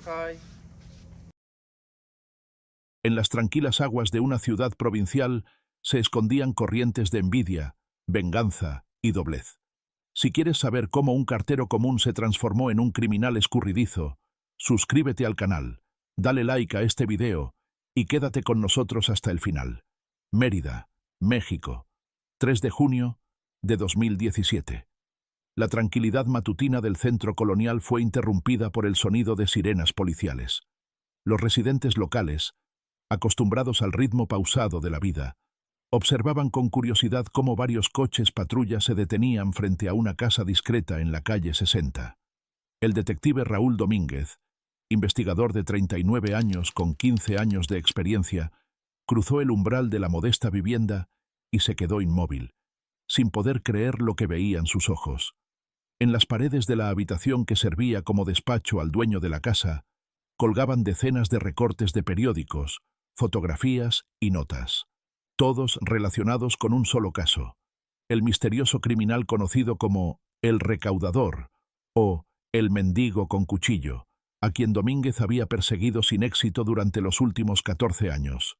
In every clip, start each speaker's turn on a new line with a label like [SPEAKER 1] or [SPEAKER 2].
[SPEAKER 1] Hi.
[SPEAKER 2] En las tranquilas aguas de una ciudad provincial se escondían corrientes de envidia, venganza y doblez. Si quieres saber cómo un cartero común se transformó en un criminal escurridizo, suscríbete al canal, dale like a este video y quédate con nosotros hasta el final. Mérida, México, 3 de junio de 2017. La tranquilidad matutina del centro colonial fue interrumpida por el sonido de sirenas policiales. Los residentes locales, acostumbrados al ritmo pausado de la vida, observaban con curiosidad cómo varios coches patrulla se detenían frente a una casa discreta en la calle 60. El detective Raúl Domínguez, investigador de 39 años con 15 años de experiencia, cruzó el umbral de la modesta vivienda y se quedó inmóvil, sin poder creer lo que veían sus ojos. En las paredes de la habitación que servía como despacho al dueño de la casa, colgaban decenas de recortes de periódicos, fotografías y notas, todos relacionados con un solo caso: el misterioso criminal conocido como el Recaudador o el Mendigo con Cuchillo, a quien Domínguez había perseguido sin éxito durante los últimos 14 años.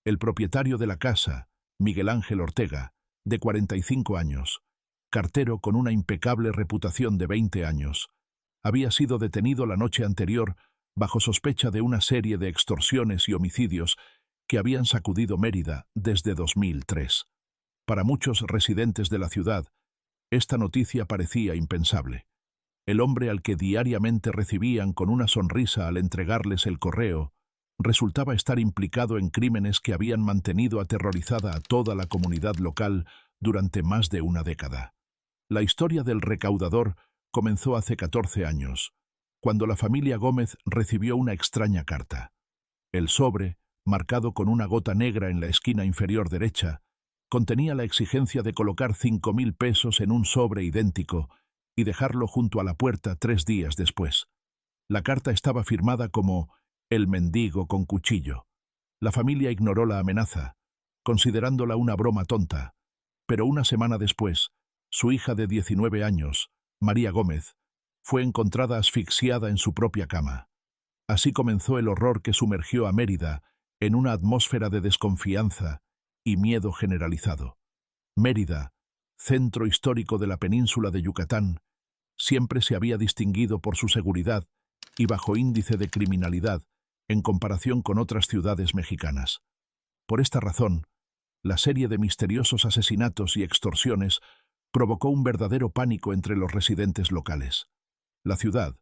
[SPEAKER 2] El propietario de la casa, Miguel Ángel Ortega, de 45 años, cartero con una impecable reputación de 20 años, había sido detenido la noche anterior bajo sospecha de una serie de extorsiones y homicidios que habían sacudido Mérida desde 2003. Para muchos residentes de la ciudad, esta noticia parecía impensable. El hombre al que diariamente recibían con una sonrisa al entregarles el correo resultaba estar implicado en crímenes que habían mantenido aterrorizada a toda la comunidad local durante más de una década. La historia del Recaudador comenzó hace 14 años, cuando la familia Gómez recibió una extraña carta. El sobre, marcado con una gota negra en la esquina inferior derecha, contenía la exigencia de colocar 5.000 pesos en un sobre idéntico y dejarlo junto a la puerta 3 días después. La carta estaba firmada como el Mendigo con Cuchillo. La familia ignoró la amenaza, considerándola una broma tonta, pero una semana después, su hija de 19 años, María Gómez, fue encontrada asfixiada en su propia cama. Así comenzó el horror que sumergió a Mérida en una atmósfera de desconfianza y miedo generalizado. Mérida, centro histórico de la península de Yucatán, siempre se había distinguido por su seguridad y bajo índice de criminalidad en comparación con otras ciudades mexicanas. Por esta razón, la serie de misteriosos asesinatos y extorsiones provocó un verdadero pánico entre los residentes locales. La ciudad,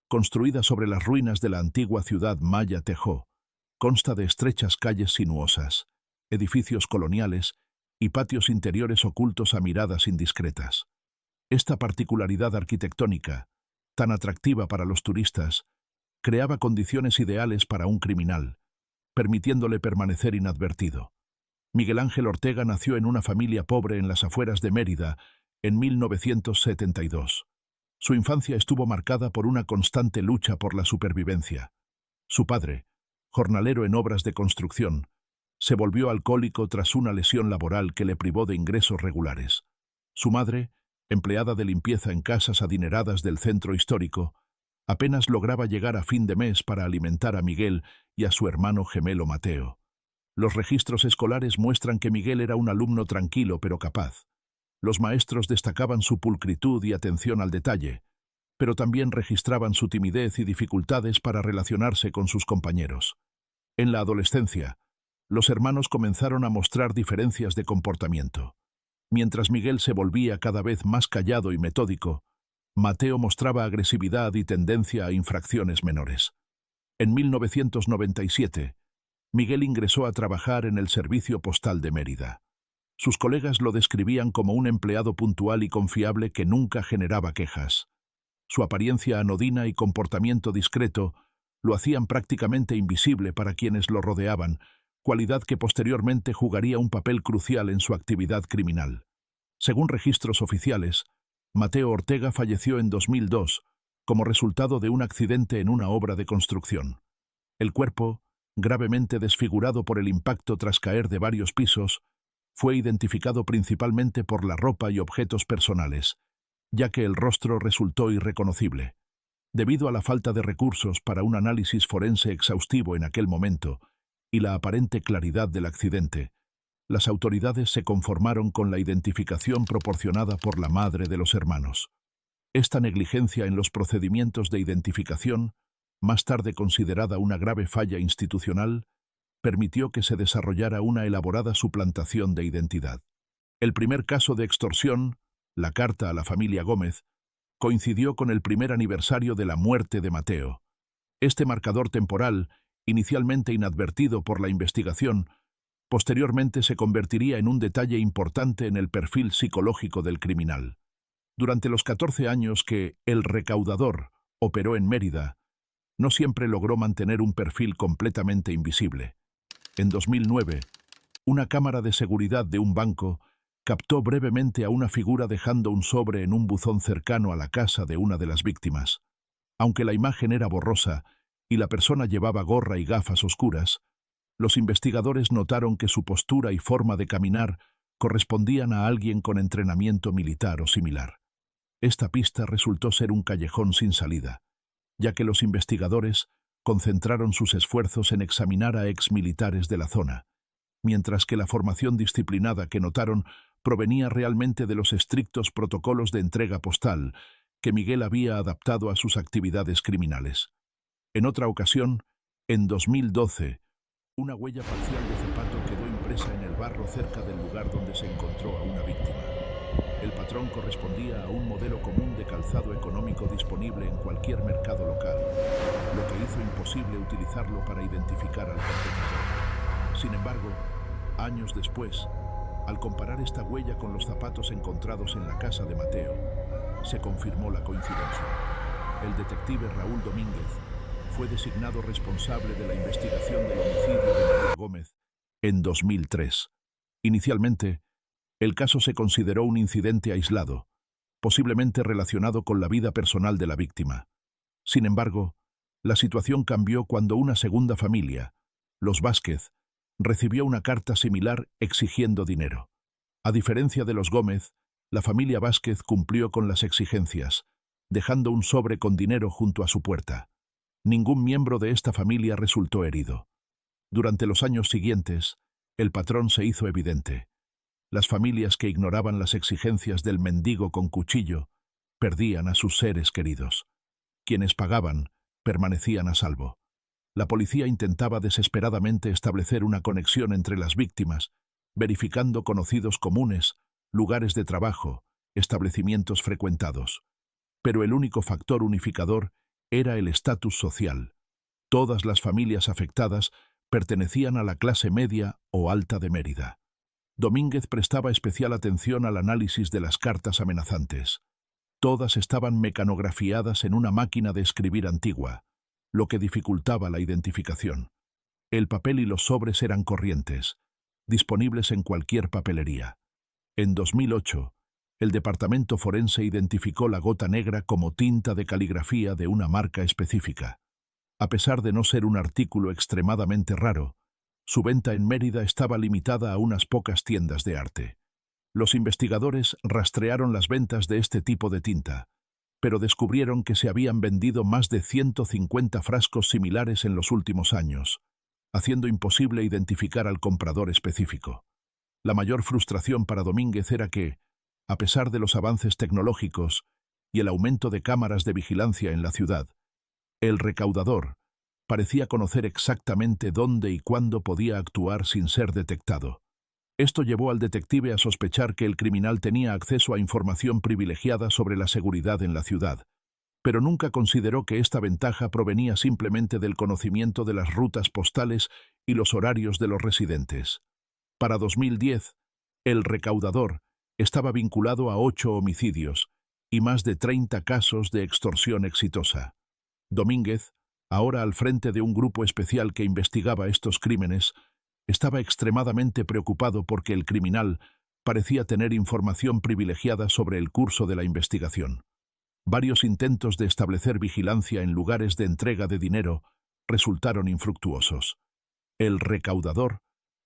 [SPEAKER 2] construida sobre las ruinas de la antigua ciudad maya Tejó, consta de estrechas calles sinuosas, edificios coloniales y patios interiores ocultos a miradas indiscretas. Esta particularidad arquitectónica, tan atractiva para los turistas, creaba condiciones ideales para un criminal, permitiéndole permanecer inadvertido. Miguel Ángel Ortega nació en una familia pobre en las afueras de Mérida en 1972. Su infancia estuvo marcada por una constante lucha por la supervivencia. Su padre, jornalero en obras de construcción, se volvió alcohólico tras una lesión laboral que le privó de ingresos regulares. Su madre, empleada de limpieza en casas adineradas del centro histórico, apenas lograba llegar a fin de mes para alimentar a Miguel y a su hermano gemelo Mateo. Los registros escolares muestran que Miguel era un alumno tranquilo pero capaz. Los maestros destacaban su pulcritud y atención al detalle, pero también registraban su timidez y dificultades para relacionarse con sus compañeros. En la adolescencia, los hermanos comenzaron a mostrar diferencias de comportamiento. Mientras Miguel se volvía cada vez más callado y metódico, Mateo mostraba agresividad y tendencia a infracciones menores. En 1997, Miguel ingresó a trabajar en el Servicio Postal de Mérida. Sus colegas lo describían como un empleado puntual y confiable que nunca generaba quejas. Su apariencia anodina y comportamiento discreto lo hacían prácticamente invisible para quienes lo rodeaban, cualidad que posteriormente jugaría un papel crucial en su actividad criminal. Según registros oficiales, Mateo Ortega falleció en 2002 como resultado de un accidente en una obra de construcción. El cuerpo, gravemente desfigurado por el impacto tras caer de varios pisos, fue identificado principalmente por la ropa y objetos personales, ya que el rostro resultó irreconocible. Debido a la falta de recursos para un análisis forense exhaustivo en aquel momento y la aparente claridad del accidente, las autoridades se conformaron con la identificación proporcionada por la madre de los hermanos. Esta negligencia en los procedimientos de identificación, más tarde considerada una grave falla institucional, permitió que se desarrollara una elaborada suplantación de identidad. El primer caso de extorsión, la carta a la familia Gómez, coincidió con el primer aniversario de la muerte de Mateo. Este marcador temporal, inicialmente inadvertido por la investigación, posteriormente se convertiría en un detalle importante en el perfil psicológico del criminal. Durante los 14 años que el recaudador operó en Mérida, no siempre logró mantener un perfil completamente invisible. En 2009, una cámara de seguridad de un banco captó brevemente a una figura dejando un sobre en un buzón cercano a la casa de una de las víctimas. Aunque la imagen era borrosa y la persona llevaba gorra y gafas oscuras, los investigadores notaron que su postura y forma de caminar correspondían a alguien con entrenamiento militar o similar. Esta pista resultó ser un callejón sin salida, ya que los investigadores concentraron sus esfuerzos en examinar a exmilitares de la zona, mientras que la formación disciplinada que notaron provenía realmente de los estrictos protocolos de entrega postal que Miguel había adaptado a sus actividades criminales. En otra ocasión, en 2012, una huella parcial de zapato quedó impresa en el barro cerca del lugar donde se encontró a una víctima. El patrón correspondía a un modelo común de calzado económico disponible en cualquier mercado local, lo que hizo imposible utilizarlo para identificar al perpetrador. Sin embargo, años después, al comparar esta huella con los zapatos encontrados en la casa de Mateo, se confirmó la coincidencia. El detective Raúl Domínguez fue designado responsable de la investigación del homicidio de Mateo Gómez en 2003. Inicialmente, el caso se consideró un incidente aislado, posiblemente relacionado con la vida personal de la víctima. Sin embargo, la situación cambió cuando una segunda familia, los Vázquez, recibió una carta similar exigiendo dinero. A diferencia de los Gómez, la familia Vázquez cumplió con las exigencias, dejando un sobre con dinero junto a su puerta. Ningún miembro de esta familia resultó herido. Durante los años siguientes, el patrón se hizo evidente. Las familias que ignoraban las exigencias del mendigo con cuchillo perdían a sus seres queridos. Quienes pagaban permanecían a salvo. La policía intentaba desesperadamente establecer una conexión entre las víctimas, verificando conocidos comunes, lugares de trabajo, establecimientos frecuentados. Pero el único factor unificador era el estatus social. Todas las familias afectadas pertenecían a la clase media o alta de Mérida. Domínguez prestaba especial atención al análisis de las cartas amenazantes. Todas estaban mecanografiadas en una máquina de escribir antigua, lo que dificultaba la identificación. El papel y los sobres eran corrientes, disponibles en cualquier papelería. En 2008, el departamento forense identificó la gota negra como tinta de caligrafía de una marca específica. A pesar de no ser un artículo extremadamente raro, su venta en Mérida estaba limitada a unas pocas tiendas de arte. Los investigadores rastrearon las ventas de este tipo de tinta, pero descubrieron que se habían vendido más de 150 frascos similares en los últimos años, haciendo imposible identificar al comprador específico. La mayor frustración para Domínguez era que, a pesar de los avances tecnológicos y el aumento de cámaras de vigilancia en la ciudad, el recaudador parecía conocer exactamente dónde y cuándo podía actuar sin ser detectado. Esto llevó al detective a sospechar que el criminal tenía acceso a información privilegiada sobre la seguridad en la ciudad, pero nunca consideró que esta ventaja provenía simplemente del conocimiento de las rutas postales y los horarios de los residentes. Para 2010, el recaudador estaba vinculado a 8 homicidios y más de 30 casos de extorsión exitosa. Domínguez, ahora al frente de un grupo especial que investigaba estos crímenes, estaba extremadamente preocupado porque el criminal parecía tener información privilegiada sobre el curso de la investigación. Varios intentos de establecer vigilancia en lugares de entrega de dinero resultaron infructuosos. El recaudador,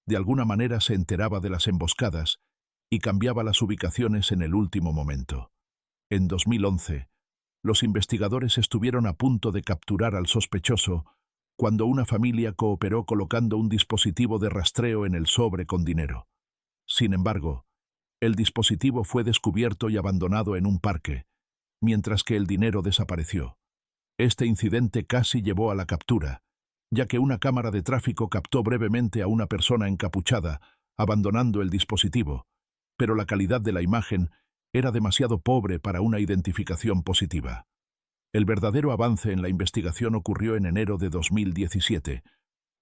[SPEAKER 2] de alguna manera, se enteraba de las emboscadas y cambiaba las ubicaciones en el último momento. En 2011, Los investigadores estuvieron a punto de capturar al sospechoso cuando una familia cooperó colocando un dispositivo de rastreo en el sobre con dinero. Sin embargo, el dispositivo fue descubierto y abandonado en un parque, mientras que el dinero desapareció. Este incidente casi llevó a la captura, ya que una cámara de tráfico captó brevemente a una persona encapuchada, abandonando el dispositivo, pero la calidad de la imagen era demasiado pobre para una identificación positiva. El verdadero avance en la investigación ocurrió en enero de 2017,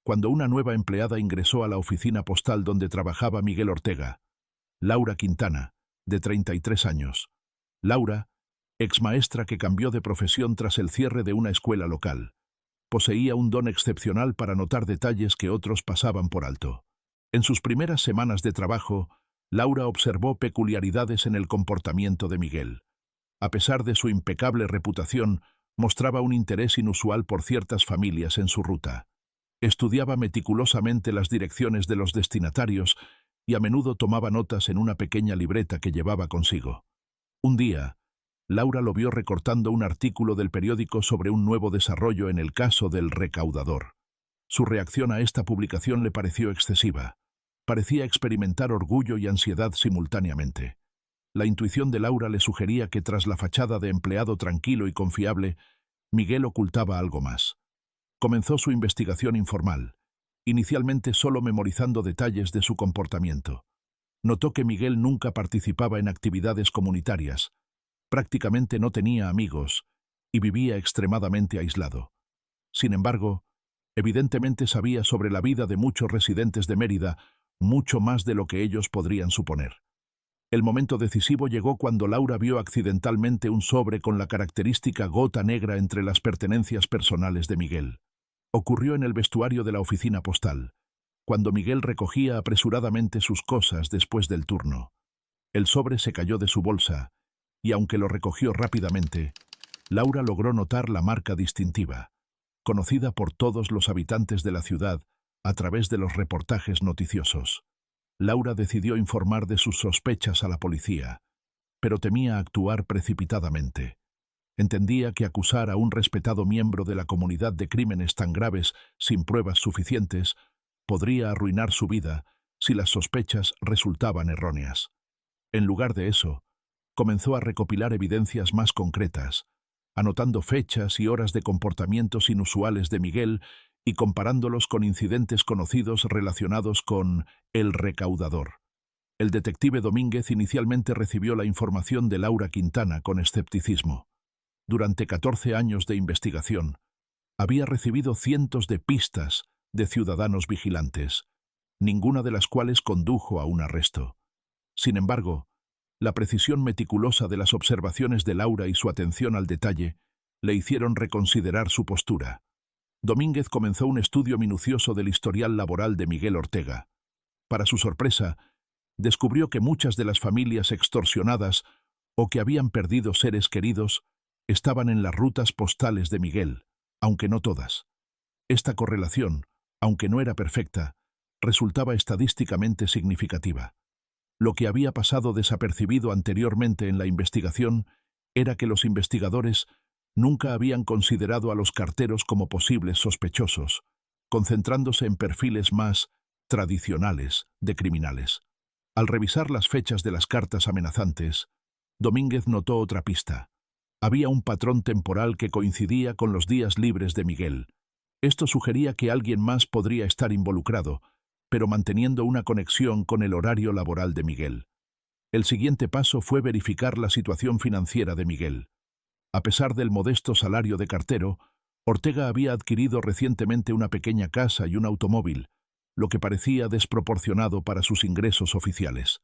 [SPEAKER 2] cuando una nueva empleada ingresó a la oficina postal donde trabajaba Miguel Ortega, Laura Quintana, de 33 años. Laura, exmaestra que cambió de profesión tras el cierre de una escuela local, poseía un don excepcional para notar detalles que otros pasaban por alto. En sus primeras semanas de trabajo, Laura observó peculiaridades en el comportamiento de Miguel. A pesar de su impecable reputación, mostraba un interés inusual por ciertas familias en su ruta. Estudiaba meticulosamente las direcciones de los destinatarios y a menudo tomaba notas en una pequeña libreta que llevaba consigo. Un día, Laura lo vio recortando un artículo del periódico sobre un nuevo desarrollo en el caso del recaudador. Su reacción a esta publicación le pareció excesiva. Parecía experimentar orgullo y ansiedad simultáneamente. La intuición de Laura le sugería que tras la fachada de empleado tranquilo y confiable, Miguel ocultaba algo más. Comenzó su investigación informal, inicialmente solo memorizando detalles de su comportamiento. Notó que Miguel nunca participaba en actividades comunitarias, prácticamente no tenía amigos y vivía extremadamente aislado. Sin embargo, evidentemente sabía sobre la vida de muchos residentes de Mérida, mucho más de lo que ellos podrían suponer. El momento decisivo llegó cuando Laura vio accidentalmente un sobre con la característica gota negra entre las pertenencias personales de Miguel. Ocurrió en el vestuario de la oficina postal, cuando Miguel recogía apresuradamente sus cosas después del turno. El sobre se cayó de su bolsa, y aunque lo recogió rápidamente, Laura logró notar la marca distintiva, conocida por todos los habitantes de la ciudad a través de los reportajes noticiosos. Laura decidió informar de sus sospechas a la policía, pero temía actuar precipitadamente. Entendía que acusar a un respetado miembro de la comunidad de crímenes tan graves sin pruebas suficientes podría arruinar su vida si las sospechas resultaban erróneas. En lugar de eso, comenzó a recopilar evidencias más concretas, anotando fechas y horas de comportamientos inusuales de Miguel y comparándolos con incidentes conocidos relacionados con el recaudador. El detective Domínguez inicialmente recibió la información de Laura Quintana con escepticismo. Durante 14 años de investigación, había recibido cientos de pistas de ciudadanos vigilantes, ninguna de las cuales condujo a un arresto. Sin embargo, la precisión meticulosa de las observaciones de Laura y su atención al detalle le hicieron reconsiderar su postura. Domínguez comenzó un estudio minucioso del historial laboral de Miguel Ortega. Para su sorpresa, descubrió que muchas de las familias extorsionadas o que habían perdido seres queridos estaban en las rutas postales de Miguel, aunque no todas. Esta correlación, aunque no era perfecta, resultaba estadísticamente significativa. Lo que había pasado desapercibido anteriormente en la investigación era que los investigadores nunca habían considerado a los carteros como posibles sospechosos, concentrándose en perfiles más tradicionales de criminales. Al revisar las fechas de las cartas amenazantes, Domínguez notó otra pista. Había un patrón temporal que coincidía con los días libres de Miguel. Esto sugería que alguien más podría estar involucrado, pero manteniendo una conexión con el horario laboral de Miguel. El siguiente paso fue verificar la situación financiera de Miguel. A pesar del modesto salario de cartero, Ortega había adquirido recientemente una pequeña casa y un automóvil, lo que parecía desproporcionado para sus ingresos oficiales.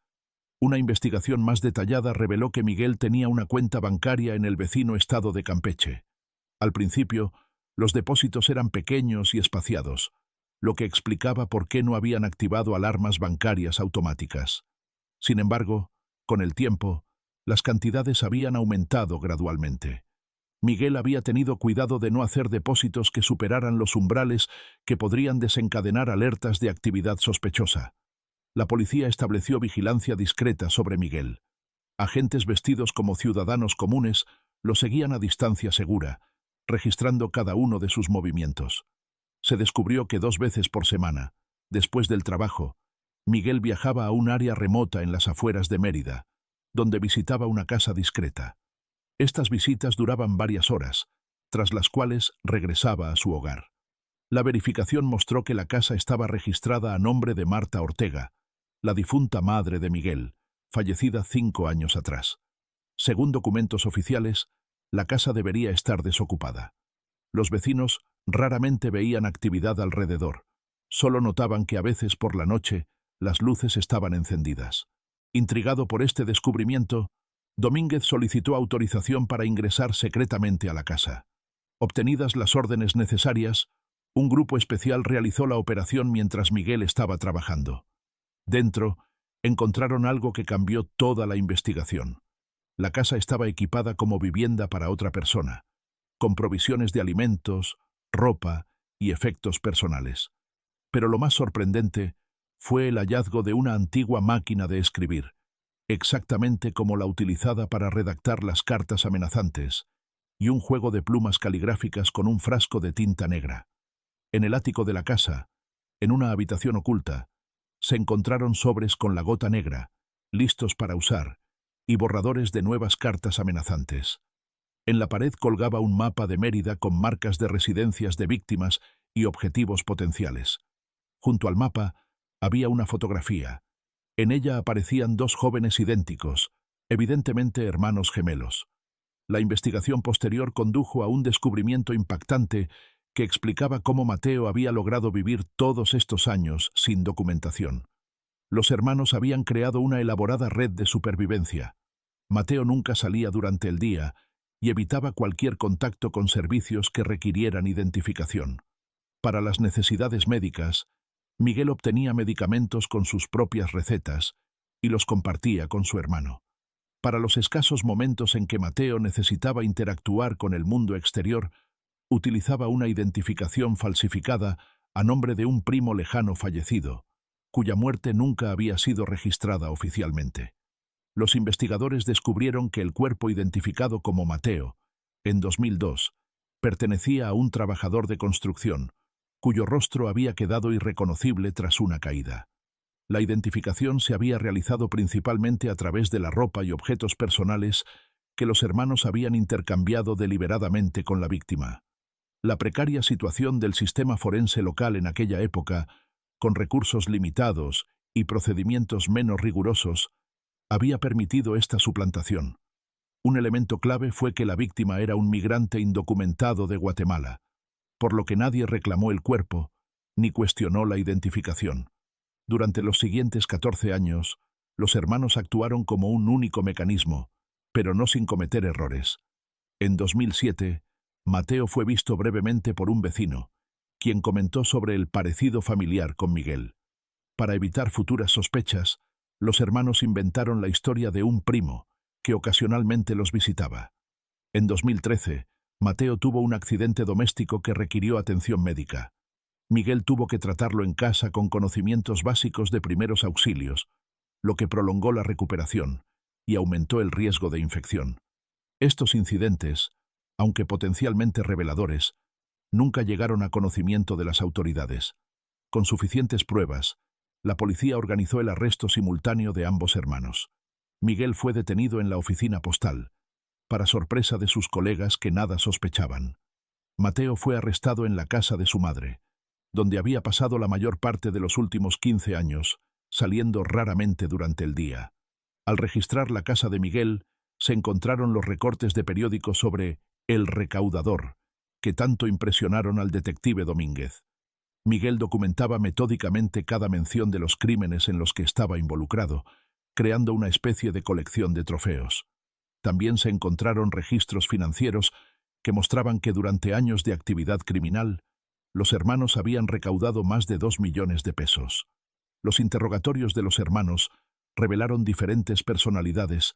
[SPEAKER 2] Una investigación más detallada reveló que Miguel tenía una cuenta bancaria en el vecino estado de Campeche. Al principio, los depósitos eran pequeños y espaciados, lo que explicaba por qué no habían activado alarmas bancarias automáticas. Sin embargo, con el tiempo, las cantidades habían aumentado gradualmente. Miguel había tenido cuidado de no hacer depósitos que superaran los umbrales que podrían desencadenar alertas de actividad sospechosa. La policía estableció vigilancia discreta sobre Miguel. Agentes vestidos como ciudadanos comunes Lo seguían a distancia segura, registrando cada uno de sus movimientos. Se descubrió que 2 veces por semana, después del trabajo, Miguel viajaba a un área remota en las afueras de Mérida, donde visitaba una casa discreta. Estas visitas duraban varias horas, tras las cuales regresaba a su hogar. La verificación mostró que la casa estaba registrada a nombre de Marta Ortega, la difunta madre de Miguel, fallecida 5 años atrás. Según documentos oficiales, la casa debería estar desocupada. Los vecinos raramente veían actividad alrededor, solo notaban que a veces por la noche las luces estaban encendidas. Intrigado por este descubrimiento, Domínguez solicitó autorización para ingresar secretamente a la casa. Obtenidas las órdenes necesarias, un grupo especial realizó la operación mientras Miguel estaba trabajando. Dentro, encontraron algo que cambió toda la investigación. La casa estaba equipada como vivienda para otra persona, con provisiones de alimentos, ropa y efectos personales. Pero lo más sorprendente fue el hallazgo de una antigua máquina de escribir, exactamente como la utilizada para redactar las cartas amenazantes, y un juego de plumas caligráficas con un frasco de tinta negra. En el ático de la casa, en una habitación oculta, se encontraron sobres con la gota negra, listos para usar, y borradores de nuevas cartas amenazantes. En la pared colgaba un mapa de Mérida con marcas de residencias de víctimas y objetivos potenciales. Junto al mapa había una fotografía. En ella aparecían 2 jóvenes idénticos, evidentemente hermanos gemelos. La investigación posterior condujo a un descubrimiento impactante que explicaba cómo Mateo había logrado vivir todos estos años sin documentación. Los hermanos habían creado una elaborada red de supervivencia. Mateo nunca salía durante el día y evitaba cualquier contacto con servicios que requirieran identificación. Para las necesidades médicas, Miguel obtenía medicamentos con sus propias recetas y los compartía con su hermano. Para los escasos momentos en que Mateo necesitaba interactuar con el mundo exterior, utilizaba una identificación falsificada a nombre de un primo lejano fallecido, cuya muerte nunca había sido registrada oficialmente. Los investigadores descubrieron que el cuerpo identificado como Mateo, en 2002, pertenecía a un trabajador de construcción, cuyo rostro había quedado irreconocible tras una caída. La identificación se había realizado principalmente a través de la ropa y objetos personales que los hermanos habían intercambiado deliberadamente con la víctima. La precaria situación del sistema forense local en aquella época, con recursos limitados y procedimientos menos rigurosos, había permitido esta suplantación. Un elemento clave fue que la víctima era un migrante indocumentado de Guatemala, por lo que nadie reclamó el cuerpo ni cuestionó la identificación. Durante los siguientes 14 años, los hermanos actuaron como un único mecanismo, pero no sin cometer errores. En 2007, Mateo fue visto brevemente por un vecino, quien comentó sobre el parecido familiar con Miguel. Para evitar futuras sospechas, los hermanos inventaron la historia de un primo, que ocasionalmente los visitaba. En 2013, Mateo tuvo un accidente doméstico que requirió atención médica. Miguel tuvo que tratarlo en casa con conocimientos básicos de primeros auxilios, lo que prolongó la recuperación y aumentó el riesgo de infección. Estos incidentes, aunque potencialmente reveladores, nunca llegaron a conocimiento de las autoridades. Con suficientes pruebas, la policía organizó el arresto simultáneo de ambos hermanos. Miguel fue detenido en la oficina postal, para sorpresa de sus colegas que nada sospechaban. Mateo fue arrestado en la casa de su madre, donde había pasado la mayor parte de los últimos 15 años, saliendo raramente durante el día. Al registrar la casa de Miguel, se encontraron los recortes de periódicos sobre El Recaudador, que tanto impresionaron al detective Domínguez. Miguel documentaba metódicamente cada mención de los crímenes en los que estaba involucrado, creando una especie de colección de trofeos. También se encontraron registros financieros que mostraban que durante años de actividad criminal, los hermanos habían recaudado más de 2 millones de pesos. Los interrogatorios de los hermanos revelaron diferentes personalidades,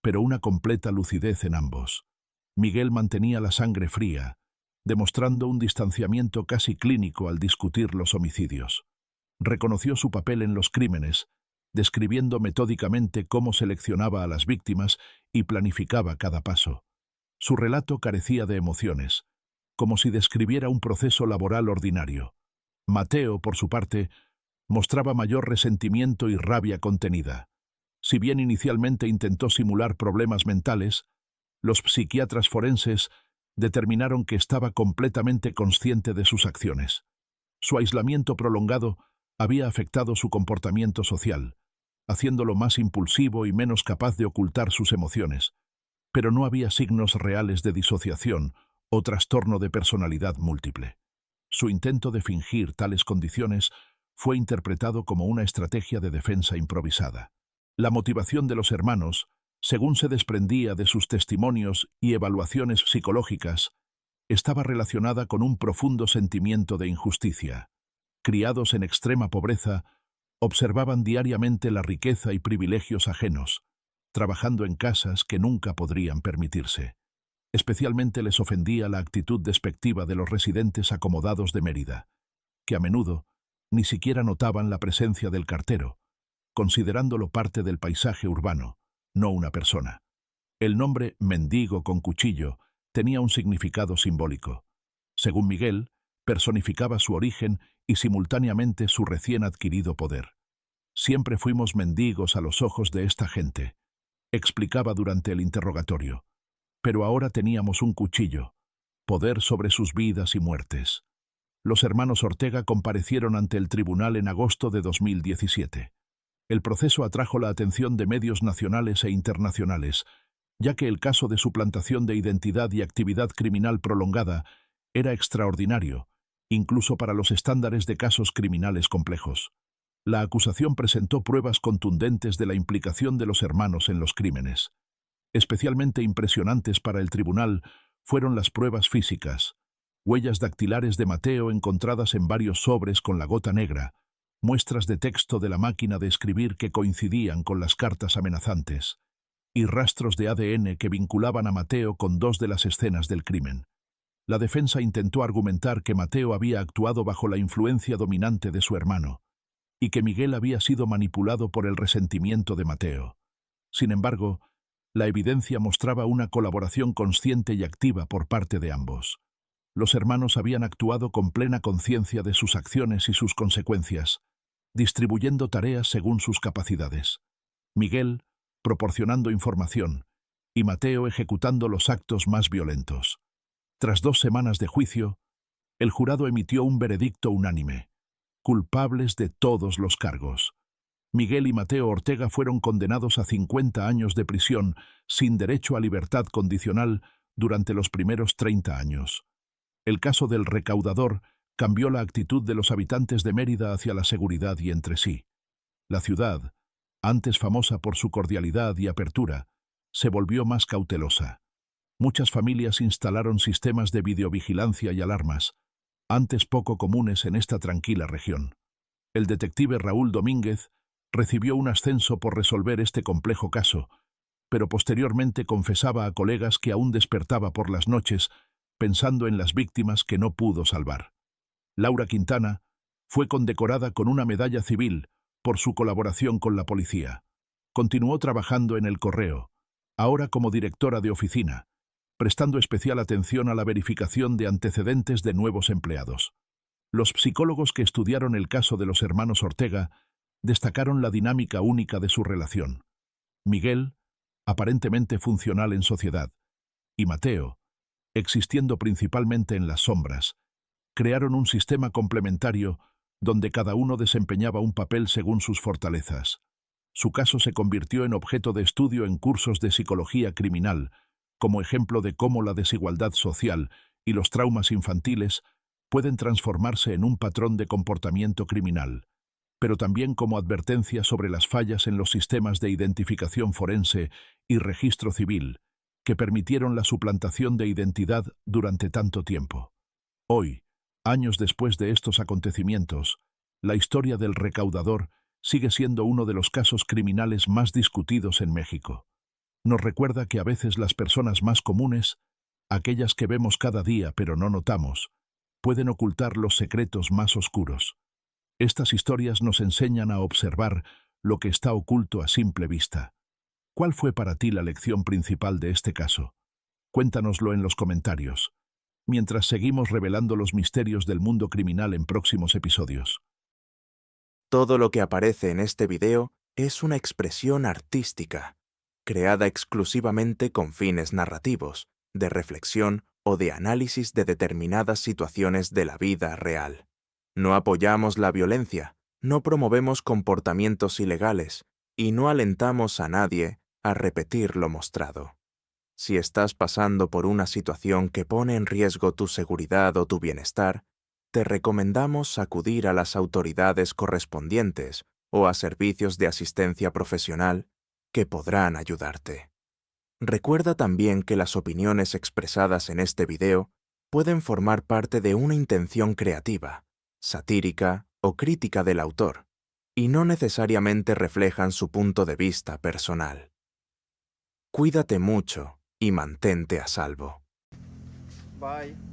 [SPEAKER 2] pero una completa lucidez en ambos. Miguel mantenía la sangre fría, demostrando un distanciamiento casi clínico al discutir los homicidios. Reconoció su papel en los crímenes, describiendo metódicamente cómo seleccionaba a las víctimas y planificaba cada paso. Su relato carecía de emociones, como si describiera un proceso laboral ordinario. Mateo, por su parte, mostraba mayor resentimiento y rabia contenida. Si bien inicialmente intentó simular problemas mentales, los psiquiatras forenses determinaron que estaba completamente consciente de sus acciones. Su aislamiento prolongado había afectado su comportamiento social, haciéndolo más impulsivo y menos capaz de ocultar sus emociones, pero no había signos reales de disociación o trastorno de personalidad múltiple. Su intento de fingir tales condiciones fue interpretado como una estrategia de defensa improvisada. La motivación de los hermanos, según se desprendía de sus testimonios y evaluaciones psicológicas, estaba relacionada con un profundo sentimiento de injusticia. Criados en extrema pobreza, observaban diariamente la riqueza y privilegios ajenos, trabajando en casas que nunca podrían permitirse. Especialmente les ofendía la actitud despectiva de los residentes acomodados de Mérida, que a menudo ni siquiera notaban la presencia del cartero, considerándolo parte del paisaje urbano, no una persona. El nombre mendigo con cuchillo tenía un significado simbólico. Según Miguel, personificaba su origen y simultáneamente su recién adquirido poder. Siempre fuimos mendigos a los ojos de esta gente, explicaba durante el interrogatorio. Pero ahora teníamos un cuchillo, poder sobre sus vidas y muertes. Los hermanos Ortega comparecieron ante el tribunal en agosto de 2017. El proceso atrajo la atención de medios nacionales e internacionales, ya que el caso de suplantación de identidad y actividad criminal prolongada era extraordinario, incluso para los estándares de casos criminales complejos. La acusación presentó pruebas contundentes de la implicación de los hermanos en los crímenes. Especialmente impresionantes para el tribunal fueron las pruebas físicas, huellas dactilares de Mateo encontradas en varios sobres con la gota negra, muestras de texto de la máquina de escribir que coincidían con las cartas amenazantes, y rastros de ADN que vinculaban a Mateo con dos de las escenas del crimen. La defensa intentó argumentar que Mateo había actuado bajo la influencia dominante de su hermano, y que Miguel había sido manipulado por el resentimiento de Mateo. Sin embargo, la evidencia mostraba una colaboración consciente y activa por parte de ambos. Los hermanos habían actuado con plena conciencia de sus acciones y sus consecuencias, distribuyendo tareas según sus capacidades. Miguel, proporcionando información, y Mateo ejecutando los actos más violentos. Tras 2 semanas de juicio, el jurado emitió un veredicto unánime: culpables de todos los cargos. Miguel y Mateo Ortega fueron condenados a 50 años de prisión sin derecho a libertad condicional durante los primeros 30 años. El caso del recaudador cambió la actitud de los habitantes de Mérida hacia la seguridad y entre sí. La ciudad, antes famosa por su cordialidad y apertura, se volvió más cautelosa. Muchas familias instalaron sistemas de videovigilancia y alarmas, antes poco comunes en esta tranquila región. El detective Raúl Domínguez recibió un ascenso por resolver este complejo caso, pero posteriormente confesaba a colegas que aún despertaba por las noches pensando en las víctimas que no pudo salvar. Laura Quintana fue condecorada con una medalla civil por su colaboración con la policía. Continuó trabajando en el correo, ahora como directora de oficina, prestando especial atención a la verificación de antecedentes de nuevos empleados. Los psicólogos que estudiaron el caso de los hermanos Ortega destacaron la dinámica única de su relación. Miguel, aparentemente funcional en sociedad, y Mateo, existiendo principalmente en las sombras, crearon un sistema complementario donde cada uno desempeñaba un papel según sus fortalezas. Su caso se convirtió en objeto de estudio en cursos de psicología criminal, como ejemplo de cómo la desigualdad social y los traumas infantiles pueden transformarse en un patrón de comportamiento criminal, pero también como advertencia sobre las fallas en los sistemas de identificación forense y registro civil, que permitieron la suplantación de identidad durante tanto tiempo. Hoy, años después de estos acontecimientos, la historia del recaudador sigue siendo uno de los casos criminales más discutidos en México. Nos recuerda que a veces las personas más comunes, aquellas que vemos cada día pero no notamos, pueden ocultar los secretos más oscuros. Estas historias nos enseñan a observar lo que está oculto a simple vista. ¿Cuál fue para ti la lección principal de este caso? Cuéntanoslo en los comentarios, mientras seguimos revelando los misterios del mundo criminal en próximos episodios.
[SPEAKER 1] Todo lo que aparece en este video es una expresión artística, creada exclusivamente con fines narrativos, de reflexión o de análisis de determinadas situaciones de la vida real. No apoyamos la violencia, no promovemos comportamientos ilegales y no alentamos a nadie a repetir lo mostrado. Si estás pasando por una situación que pone en riesgo tu seguridad o tu bienestar, te recomendamos acudir a las autoridades correspondientes o a servicios de asistencia profesional que podrán ayudarte. Recuerda también que las opiniones expresadas en este video pueden formar parte de una intención creativa, satírica o crítica del autor, y no necesariamente reflejan su punto de vista personal. Cuídate mucho y mantente a salvo.
[SPEAKER 3] Bye.